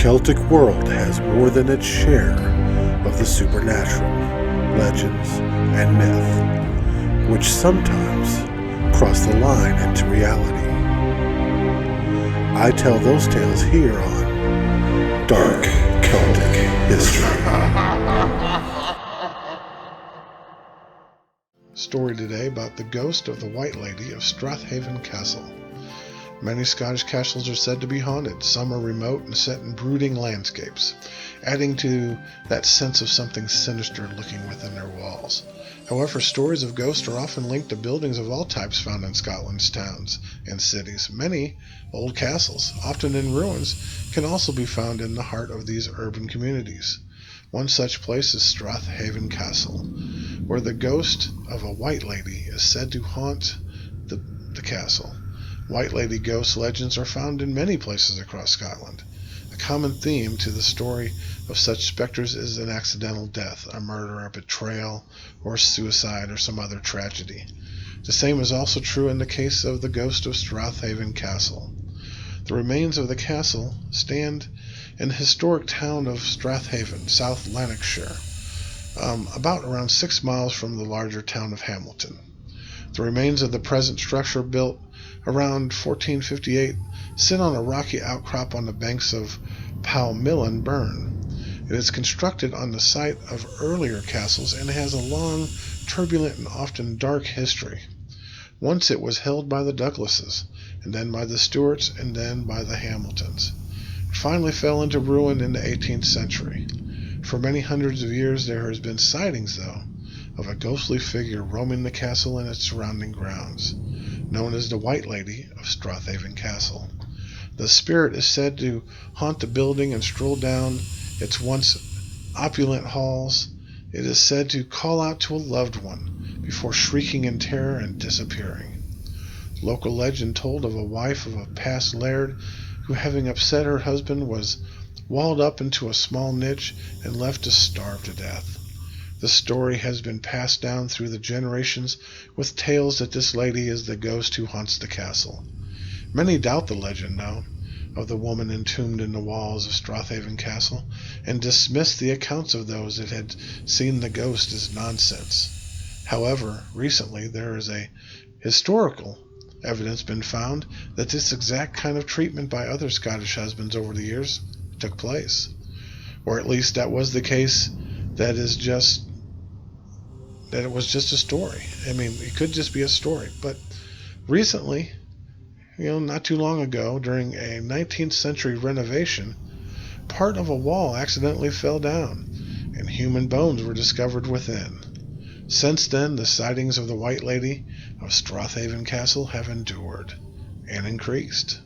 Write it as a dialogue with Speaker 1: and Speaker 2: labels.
Speaker 1: Celtic world has more than its share of the supernatural, legends, and myth, which sometimes cross the line into reality. I tell those tales here on Dark Celtic History. Story today about the ghost of the White Lady of Strathaven Castle. Many Scottish castles are said to be haunted. Some are remote and set in brooding landscapes, adding to that sense of something sinister lurking within their walls. However, stories of ghosts are often linked to buildings of all types found in Scotland's towns and cities. Many old castles, often in ruins, can also be found in the heart of these urban communities. One such place is Strathaven Castle, where the ghost of a White Lady is said to haunt the castle. White Lady ghost legends are found in many places across Scotland. A common theme to the story of such specters is an accidental death, a murder, a betrayal, or suicide, or some other tragedy. The same is also true in the case of the ghost of Strathaven Castle. The remains of the castle stand in the historic town of Strathaven, South Lanarkshire, about around 6 miles from the larger town of Hamilton. The remains of the present structure, built around 1458, sit on a rocky outcrop on the banks of Powmillon Burn. It is constructed on the site of earlier castles and has a long, turbulent, and often dark history. Once it was held by the Douglases, and then by the Stewarts, and then by the Hamiltons. It finally fell into ruin in the 18th century. For many hundreds of years there has been sightings, though, of a ghostly figure roaming the castle and its surrounding grounds, known as the White Lady of Strathaven Castle. The spirit is said to haunt the building and stroll down its once opulent halls. It is said to call out to a loved one before shrieking in terror and disappearing. Local legend told of a wife of a past laird who, having upset her husband, was walled up into a small niche and left to starve to death. The story has been passed down through the generations, with tales that this lady is the ghost who haunts the castle. Many doubt the legend, though, of the woman entombed in the walls of Strathaven Castle, and dismiss the accounts of those that had seen the ghost as nonsense. However, recently there is a historical evidence been found that this exact kind of treatment by other Scottish husbands over the years took place. Or at least that was the case. That it was just a story. I mean, it could just be a story. But recently, not too long ago, during a 19th century renovation, part of a wall accidentally fell down, and human bones were discovered within. Since then, the sightings of the White Lady of Strathaven Castle have endured and increased.